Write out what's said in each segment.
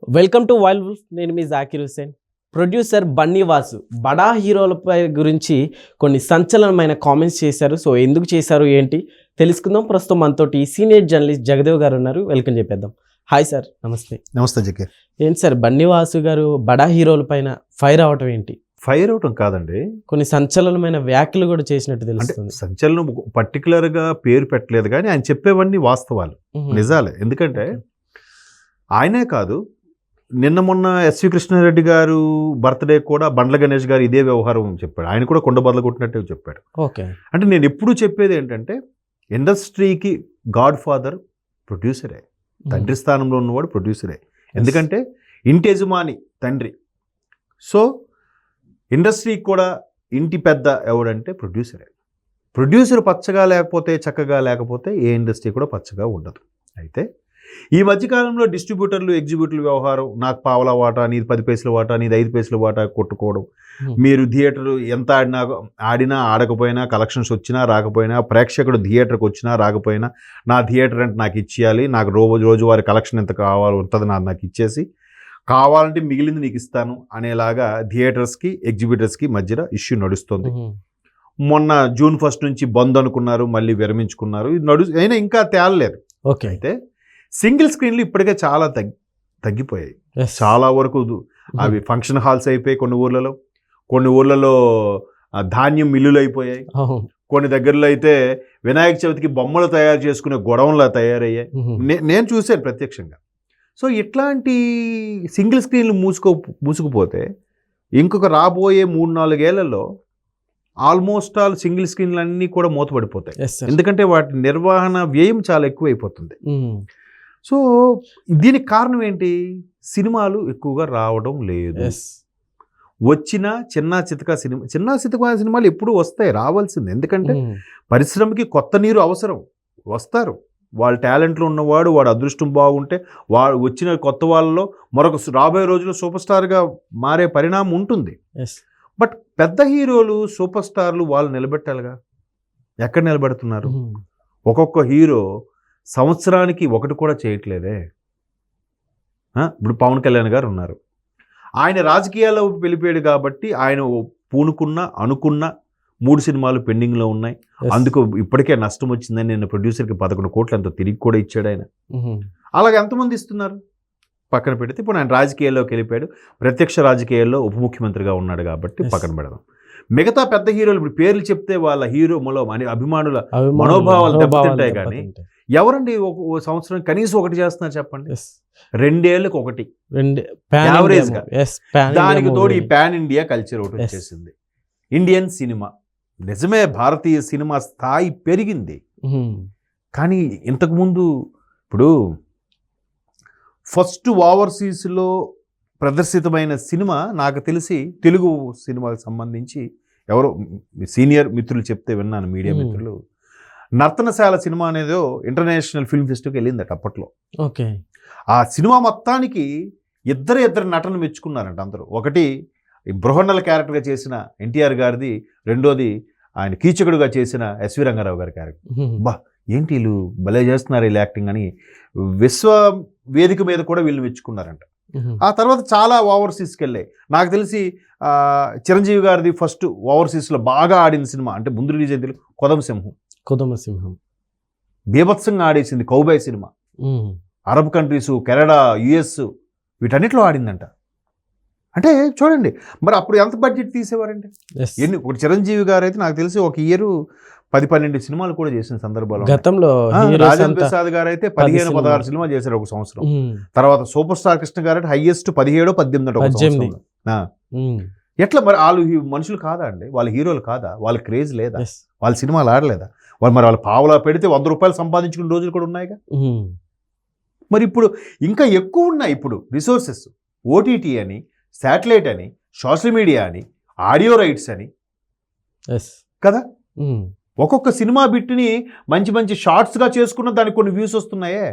Welcome to wild wolf. నేను మీ Zakir Hussain. Producer Bunny Vasu బడా హీరోలపై గురించి కొన్ని సంచలనమైన కామెంట్స్ చేశారు. సో ఎందుకు చేశారు ఏంటి తెలుసుకుందాం. ప్రస్తుతం మనతోటి సీనియర్ జర్నలిస్ట్ జగదేవ్ గారు ఉన్నారు. వెల్కమ్ చెప్పేద్దాం. Hi sir. నమస్తే. నమస్తే జకీర్. ఏంటి సార్ బన్నీ వాసు గారు బడా హీరోల పైన ఫైర్ అవటం ఏంటి? ఫైర్ అవటం కాదండి, కొన్ని సంచలనమైన వ్యాఖ్యలు కూడా చేసినట్టు తెలుస్తుంది. సంచలనం పర్టికులర్గా పేరు పెట్టలేదు, కానీ ఆయన చెప్పేవన్నీ వాస్తవాలు, నిజాలే. ఎందుకంటే ఆయనే కాదు, నిన్న మొన్న ఎస్వి కృష్ణారెడ్డి గారు బర్త్డే కూడా బండ్ల గణేష్ గారు ఇదే వ్యవహారం చెప్పాడు. ఆయన కూడా కొండ బద్దలు కొట్టినట్టే చెప్పాడు. ఓకే. అంటే నేను ఎప్పుడు చెప్పేది ఏంటంటే, ఇండస్ట్రీకి గాడ్ ఫాదర్ ప్రొడ్యూసరే, తండ్రి స్థానంలో ఉన్నవాడు ప్రొడ్యూసరే. ఎందుకంటే ఇంటి యజమాని తండ్రి. సో ఇండస్ట్రీకి కూడా ఇంటి పెద్ద ఎవడంటే ప్రొడ్యూసరే. ప్రొడ్యూసర్ పచ్చగా లేకపోతే, చక్కగా లేకపోతే ఏ ఇండస్ట్రీ కూడా పచ్చగా ఉండదు. అయితే ఈ మధ్యకాలంలో డిస్ట్రిబ్యూటర్లు ఎగ్జిబ్యూటర్ల వ్యవహారం, నాకు పావలా వాటా, నీది 10 పైసల వాటా, నీది 5 పైసల వాటా కొట్టుకోవడం. మీరు థియేటర్ ఎంత ఆడినా ఆడకపోయినా, కలెక్షన్స్ వచ్చినా రాకపోయినా, ప్రేక్షకుడు థియేటర్కి వచ్చినా రాకపోయినా, నా థియేటర్ అంటే నాకు ఇచ్చేయాలి, నాకు రోజువారి కలెక్షన్ ఎంత కావాలో ఉంటుంది, నాకు ఇచ్చేసి కావాలంటే మిగిలింది నీకు ఇస్తాను అనేలాగా థియేటర్స్కి ఎగ్జిబ్యూటర్స్కి మధ్యన ఇష్యూ నడుస్తుంది. మొన్న జూన్ 1 నుంచి బంద్ అనుకున్నారు, మళ్ళీ విరమించుకున్నారు. ఇది అయినా ఇంకా తేలలేదు. ఓకే. అయితే సింగిల్ స్క్రీన్లు ఇప్పటికే చాలా తగ్గిపోయాయి. చాలా వరకు అవి ఫంక్షన్ హాల్స్ అయిపోయాయి. కొన్ని ఊర్లలో ధాన్యం మిల్లులు అయిపోయాయి. కొన్ని దగ్గరలో అయితే వినాయక చవితికి బొమ్మలు తయారు చేసుకునే గొడవలా తయారయ్యాయి. నేను చూశాను ప్రత్యక్షంగా. సో ఇట్లాంటి సింగిల్ స్క్రీన్లు మూసుకుపోతే ఇంకొక రాబోయే 3-4 ఏళ్లలో ఆల్మోస్ట్ ఆల్ సింగిల్ స్క్రీన్లు అన్నీ కూడా మూతపడిపోతాయి. ఎందుకంటే వాటి నిర్వహణ వ్యయం చాలా ఎక్కువైపోతుంది. సో దీనికి కారణం ఏంటి? సినిమాలు ఎక్కువగా రావడం లేదు. వచ్చిన చిన్న చితక సినిమాలు ఎప్పుడు వస్తాయి, రావాల్సింది. ఎందుకంటే పరిశ్రమకి కొత్త నీరు అవసరం. వస్తారు, వాళ్ళ టాలెంట్లో ఉన్నవాడు, వాడు అదృష్టం బాగుంటే వాడు వచ్చిన కొత్త వాళ్ళలో మరొక రాబోయే రోజుల్లో సూపర్ స్టార్గా మారే పరిణామం ఉంటుంది. బట్ పెద్ద హీరోలు, సూపర్ స్టార్లు వాళ్ళు నిలబెట్టాలిగా. ఎక్కడ నిలబెడుతున్నారు? ఒక్కొక్క హీరో సంవత్సరానికి ఒకటి కూడా చేయట్లేదే. ఇప్పుడు పవన్ కళ్యాణ్ గారు ఉన్నారు. ఆయన రాజకీయాల్లో వెళ్ళిపోయాడు కాబట్టి ఆయన అనుకున్న 3 సినిమాలు పెండింగ్లో ఉన్నాయి. అందుకు ఇప్పటికే నష్టం వచ్చిందని నేను ప్రొడ్యూసర్కి 11 కోట్లు ఎంతో తిరిగి కూడా ఇచ్చాడు ఆయన. అలాగే ఎంతమంది ఇస్తున్నారు పక్కన పెడితే. ఇప్పుడు ఆయన రాజకీయాల్లోకి వెళ్ళిపోయాడు, ప్రత్యక్ష రాజకీయాల్లో ఉప ముఖ్యమంత్రిగా ఉన్నాడు కాబట్టి పక్కన పెడదాం. మిగతా పెద్ద హీరోలు ఇప్పుడు పేర్లు చెప్తే వాళ్ళ హీరోలో అభిమానుల మనోభావాలు దెబ్బతింటాయి. కానీ ఎవరండి ఒక సంవత్సరం కనీసం ఒకటి చేస్తున్నారు చెప్పండి? 2 ఏళ్ళకి ఒకటి యావరేజ్ గా. దానికి తోడు ఈ పాన్ ఇండియా కల్చర్ ఒకటి వచ్చేసింది. ఇండియన్ సినిమా నిజమే, భారతీయ సినిమా స్థాయి పెరిగింది. కానీ ఇంతకుముందు ఇప్పుడు ఫస్ట్ ఓవర్సీస్లో ప్రదర్శితమైన సినిమా నాకు తెలిసి తెలుగు సినిమాకి సంబంధించి ఎవరో సీనియర్ మిత్రులు చెప్తే విన్నాను, మీడియా మిత్రులు, నర్తనశాల సినిమా అనేదో ఇంటర్నేషనల్ ఫిల్మ్ ఫెస్టివల్కి వెళ్ళిందట అప్పట్లో. ఓకే. ఆ సినిమా మొత్తానికి ఇద్దరు నటన మెచ్చుకున్నారంట అందరూ. ఒకటి బృహన్నల క్యారెక్టర్గా చేసిన ఎన్టీఆర్ గారిది, రెండోది ఆయన కీచకుడుగా చేసిన ఎస్వి రంగారావు గారి క్యారెక్టర్. బా ఏంటి వీళ్ళు భలే చేస్తున్నారు వీళ్ళు యాక్టింగ్ అని విశ్వ వేదిక మీద కూడా వీళ్ళు మెచ్చుకున్నారంట. ఆ తర్వాత చాలా ఓవర్సీస్కి వెళ్ళాయి. నాకు తెలిసి చిరంజీవి గారిది ఫస్ట్ ఓవర్సీస్లో బాగా ఆడిన సినిమా అంటే ముందు రిలీజ్ అయింది కొదమసింహం. బీభత్సంగా ఆడేసింది cowboy cinema. Arab countries, Canada, US వీటన్నిటిలో ఆడిందంట. అంటే చూడండి మరి అప్పుడు ఎంత బడ్జెట్ తీసేవారండి. ఒకటి చిరంజీవి గారు అయితే నాకు తెలిసి ఒక ఇయర్ 10-12 సినిమాలు కూడా చేసిన సందర్భాలు గతంలో. రాజేంద్ర ప్రసాద్ గారు అయితే 15-16 సినిమా చేశారు ఒక సంవత్సరం. తర్వాత సూపర్ స్టార్ కృష్ణ గారు అయితే హైయెస్ట్ 17-18 ఎట్లా మరి వాళ్ళు మనుషులు కాదా అండి? వాళ్ళ హీరోలు కాదా? వాళ్ళ క్రేజ్ లేదా? వాళ్ళ సినిమాలు ఆడలేదా? వాళ్ళ పావలా పెడితే 100 రూపాయలు సంపాదించుకునే రోజులు కూడా ఉన్నాయిగా. మరి ఇప్పుడు ఇంకా ఎక్కువ ఉన్నాయి. ఇప్పుడు రిసోర్సెస్, ఓటీటీ అని, శాటిలైట్ అని, సోషల్ మీడియా అని, ఆడియో రైట్స్ అని కదా. ఒక్కొక్క సినిమా బిట్ని మంచి షార్ట్స్గా చేసుకున్న దానికి కొన్ని వ్యూస్ వస్తున్నాయే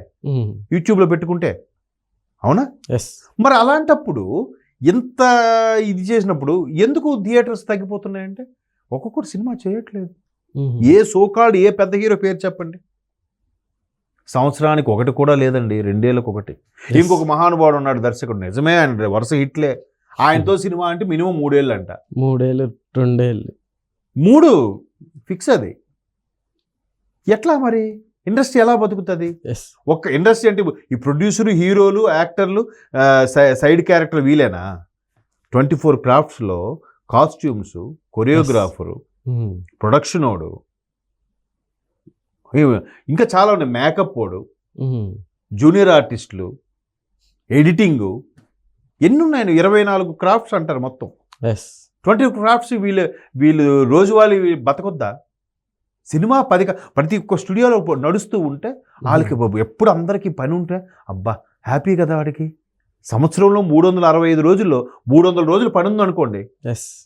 యూట్యూబ్లో పెట్టుకుంటే. అవునా? మరి అలాంటప్పుడు ఇంత ఇది చేసినప్పుడు ఎందుకు థియేటర్స్ తగ్గిపోతున్నాయంటే ఒక్కొక్కటి సినిమా చేయట్లేదు. ఏ సోకాల్డ్ ఏ పెద్ద హీరో పేరు చెప్పండి. సంవత్సరానికి ఒకటి కూడా లేదండి, 2 ఏళ్ళకి ఒకటి. ఇంకొక మహానుభావుడు ఉన్నాడు దర్శకుడు, నిజమే ఆయన వరుస హిట్లే, ఆయనతో సినిమా అంటే మినిమం 3 ఏళ్ళు అంట. 3 ఏళ్ళు 2 ఏళ్ళు 3 ఫిక్స్. అది ఎట్లా మరి ఇండస్ట్రీ ఎలా బతుకుతుంది? ఒక్క ఇండస్ట్రీ అంటే ఈ ప్రొడ్యూసరు, హీరోలు, యాక్టర్లు, సైడ్ క్యారెక్టర్ వీలేనా? 24 క్రాఫ్ట్స్లో కాస్ట్యూమ్స్, కొరియోగ్రాఫరు, ప్రొడక్షన్ వాడు, ఇంకా చాలా ఉన్నాయి, మేకప్ వాడు, జూనియర్ ఆర్టిస్టులు, ఎడిటింగు, ఎన్ని ఉన్నాయి? 24 క్రాఫ్ట్స్ అంటారు మొత్తం. 20 క్రాఫ్ట్స్ వీళ్ళు రోజువారీ బతకొద్దా? సినిమా ప్రతి ఒక్క స్టూడియోలో నడుస్తూ ఉంటే వాళ్ళకి ఎప్పుడు అందరికీ పని ఉంటే అబ్బా హ్యాపీ కదా. వాడికి సంవత్సరంలో 365 రోజుల్లో 300 రోజులు పని ఉందనుకోండి,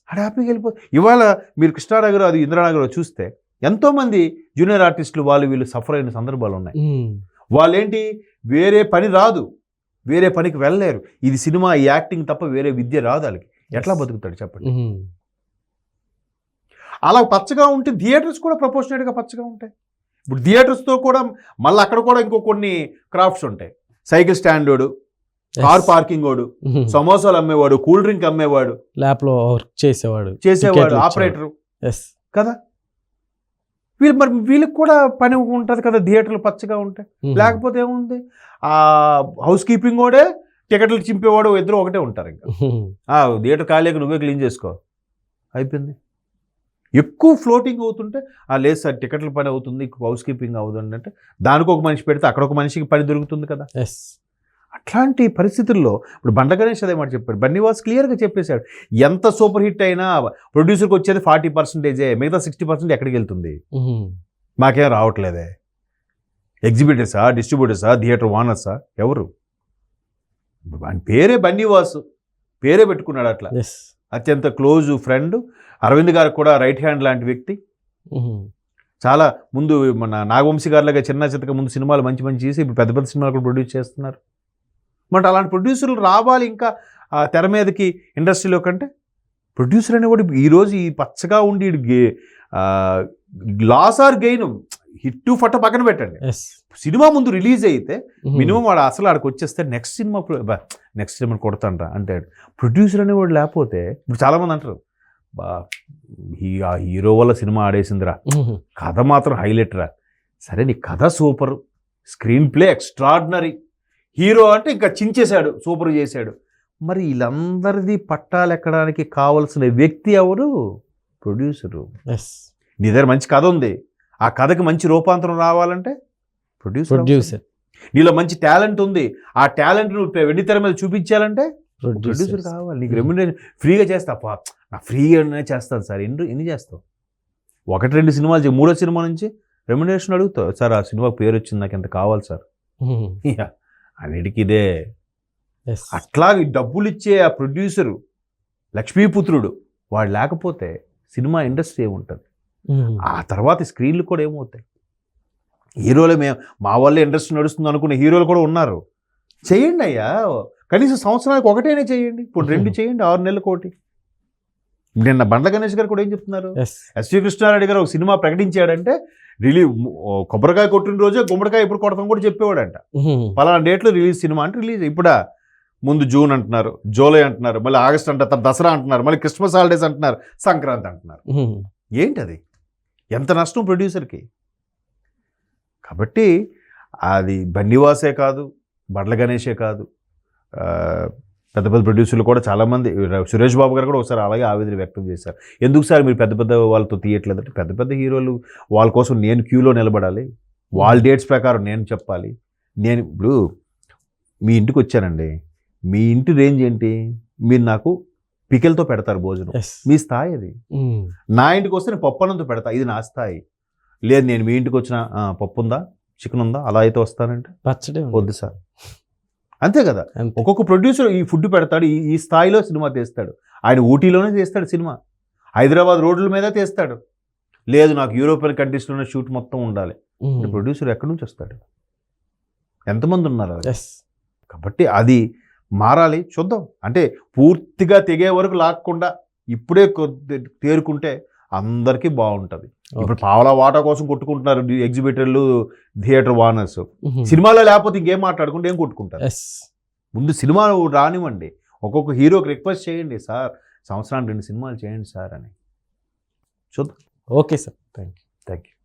ఆడ హ్యాపీగా వెళ్ళిపోతుంది. ఇవాళ మీరు కృష్ణానగర్, అది ఇంద్రానగర్ చూస్తే ఎంతోమంది జూనియర్ ఆర్టిస్టులు వీళ్ళు సఫర్ అయిన సందర్భాలు ఉన్నాయి. వాళ్ళేంటి, వేరే పని రాదు, వేరే పనికి వెళ్ళలేరు. ఇది సినిమా, ఈ యాక్టింగ్ తప్ప వేరే విద్య రాదు వాళ్ళకి. ఎట్లా బతుకుతాడు చెప్పండి? అలా పచ్చగా ఉంటే థియేటర్స్ కూడా ప్రపోర్షనేట్గా పచ్చగా ఉంటాయి. ఇప్పుడు థియేటర్స్తో కూడా మళ్ళీ అక్కడ కూడా ఇంకో కొన్ని క్రాఫ్ట్స్ ఉంటాయి. సైకిల్ స్టాండ్ వాడు, కార్ పార్కింగ్ వాడు, సమోసాలు అమ్మేవాడు, కూల్ డ్రింక్ అమ్మేవాడు, ల్యాబ్లో వర్క్ చేసేవాడు, ఆపరేటరు కదా. వీళ్ళకి కూడా పని ఉంటుంది కదా థియేటర్లు పచ్చగా ఉంటాయి. లేకపోతే ఏముంది, ఆ హౌస్ కీపింగ్ వాడే, టికెట్లు చింపేవాడు, ఇద్దరు ఒకటే ఉంటారు. ఇంకా థియేటర్ ఖాళీగా నువ్వే క్లీన్ చేసుకో, అయిపోయింది. ఎక్కువ ఫ్లోటింగ్ అవుతుంటే లేదు సార్ టికెట్ల పని అవుతుంది, హౌస్ కీపింగ్ అవుతుంది అంటే దానికి ఒక మనిషి పెడితే అక్కడ ఒక మనిషికి పని దొరుకుతుంది కదా. అట్లాంటి పరిస్థితుల్లో ఇప్పుడు బండ్ల గణేష్ అదే మాట చెప్పాడు. బన్నీవాస్ క్లియర్గా చెప్పేశాడు, ఎంత సూపర్ హిట్ అయినా ప్రొడ్యూసర్కి వచ్చేది 40%, మిగతా 60% ఎక్కడికి వెళ్తుంది? మాకేం రావట్లేదే. ఎగ్జిబిటర్సా, డిస్ట్రిబ్యూటర్సా, థియేటర్ ఓనర్సా, ఎవరు? ఆయన పేరే బన్నీవాసు, పేరే పెట్టుకున్నాడు అట్లా. అత్యంత క్లోజ్ ఫ్రెండ్, అరవింద్ గారికి కూడా రైట్ హ్యాండ్ లాంటి వ్యక్తి. చాలా ముందు మన నాగవంశీ గారిలాగా చిన్న చితక ముందు సినిమాలు మంచి చేసి ఇప్పుడు పెద్ద పెద్ద సినిమాలు కూడా ప్రొడ్యూస్ చేస్తున్నారు. మరి అలాంటి ప్రొడ్యూసర్లు రావాలి ఇంకా తెర మీదకి ఇండస్ట్రీలో. కంటే ప్రొడ్యూసర్ అనేవాడు ఈరోజు ఈ పచ్చగా ఉండి లాస్ ఆర్ గెయిన్, హిట్ ఫట పక్కన పెట్టండి, సినిమా ముందు రిలీజ్ అయితే మినిమం వాడు అసలు ఆడికి వచ్చేస్తే నెక్స్ట్ సినిమా కొడతాండ్రా అంటాడు. ప్రొడ్యూసర్ అనేవాడు లేకపోతే ఇప్పుడు చాలామంది అంటారు ఆ హీరో వల్ల సినిమా ఆడేసిందిరా, కథ మాత్రం హైలైట్ రా. సరే నీ కథ super, screen play extraordinary, hero అంటే ఇంకా చించేశాడు, సూపర్ చేశాడు. మరి వీళ్ళందరిది పట్టాలెక్కడానికి కావలసిన వ్యక్తి ఎవరు? ప్రొడ్యూసరు. నీ దగ్గర మంచి కథ ఉంది, ఆ కథకి మంచి రూపాంతరం రావాలంటే ప్రొడ్యూసర్. నీలో మంచి టాలెంట్ ఉంది, ఆ టాలెంట్ నువ్వు వెండి తెర మీద చూపించాలంటే ప్రొడ్యూసర్ కావాలి. నీకు రెమ్యునరేషన్ ఫ్రీగా చేస్తా, నా ఫ్రీగానే చేస్తాను సార్. ఎన్ని చేస్తావు? 1-2 సినిమాలు, 3వ సినిమా నుంచి రెమ్యునరేషన్ అడుగుతావు. సార్ ఆ సినిమా పేరు వచ్చింది, నాకు ఎంత కావాలి సార్. అన్నిటికీ ఇదే. అట్లా డబ్బులు ఇచ్చే ఆ ప్రొడ్యూసరు లక్ష్మీపుత్రుడు వాడు లేకపోతే సినిమా ఇండస్ట్రీ ఏముంటుంది? ఆ తర్వాత స్క్రీన్లు కూడా ఏమవుతాయి? హీరోలు మా వల్ల ఇండస్ట్రీ నడుస్తుంది అనుకునే హీరోలు కూడా ఉన్నారు. చేయండి అయ్యా, కనీసం సంవత్సరానికి ఒకటైనా చేయండి. ఇప్పుడు 2 చేయండి, 6 నెలలకు ఒకటి. నిన్న బండ్ల గణేష్ గారు కూడా ఏం చెప్తున్నారు, ఎస్వి కృష్ణారెడ్డి గారు ఒక సినిమా ప్రకటించాడంటే కొబ్బరికాయ కొట్టిన రోజే గుమ్మడికాయ ఎప్పుడు కొడతాం కూడా చెప్పేవాడంట. పలానా డేట్లో రిలీజ్ సినిమా అంటే రిలీజ్. ఇప్పుడా ముందు జూన్ అంటున్నారు, జూలై అంటున్నారు, మళ్ళీ ఆగస్ట్ అంటారు, దసరా అంటున్నారు, మళ్ళీ క్రిస్మస్ హాలిడేస్ అంటున్నారు, సంక్రాంతి అంటున్నారు. ఏంటి అది? ఎంత నష్టం ప్రొడ్యూసర్కి. కాబట్టి అది బన్నీవాసే కాదు, బండ్ల గణేషే కాదు, పెద్ద పెద్ద ప్రొడ్యూసర్లు కూడా చాలామంది, సురేష్ బాబు గారు కూడా ఒకసారి అలాగే ఆవేదన వ్యక్తం చేశారు. ఎందుకు సార్ మీరు పెద్ద పెద్ద వాళ్ళతో తీయట్లేదంటే, పెద్ద పెద్ద హీరోలు వాళ్ళ కోసం నేను క్యూలో నిలబడాలి, వాళ్ళ డేట్స్ ప్రకారం నేను చెప్పాలి. నేను ఇప్పుడు మీ ఇంటికి వచ్చానండి, మీ ఇంటి రేంజ్ ఏంటి? మీరు నాకు పికెల్తో పెడతారు భోజనం, మీ స్థాయి అది. నా ఇంటికి వస్తే నేను పప్పు అన్నంతో పెడతా, ఇది నా స్థాయి. లేదు నేను మీ ఇంటికి వచ్చిన పప్పు ఉందా, చికెన్ ఉందా, అలా అయితే వస్తానంటే పచ్చడి వద్దు సార్. అంతే కదా, ఒక్కొక్క ప్రొడ్యూసర్ ఈ ఫుడ్ పెడతాడు, ఈ స్థాయిలో సినిమా తీస్తాడు. ఆయన ఊటీలోనే తీస్తాడు సినిమా, హైదరాబాద్ రోడ్ల మీద తీస్తాడు. లేదు నాకు యూరోపియన్ కంట్రీస్లోనే షూట్ మొత్తం ఉండాలి. ప్రొడ్యూసర్ ఎక్కడి నుంచి వస్తాడు? ఎంతమంది ఉన్నారు? కాబట్టి అది మారాలి, చూద్దాం. అంటే పూర్తిగా తెగే వరకు లాక్కుండా ఇప్పుడే తేరుకుంటే అందరికీ బాగుంటుంది. ఇప్పుడు పావలా వాటా కోసం కొట్టుకుంటున్నారు ఎగ్జిబిటర్లు, థియేటర్ ఓనర్స్. సినిమాలో లేకపోతే ఇంకేం మాట్లాడుకుంటే ఏం కొట్టుకుంటారు? ముందు సినిమా రానివ్వండి. ఒక్కొక్క హీరోకి రిక్వెస్ట్ చేయండి, సార్ సంవత్సరానికి 2 సినిమాలు చేయండి సార్ అని. చూద్దాం. Okay sir, thank you.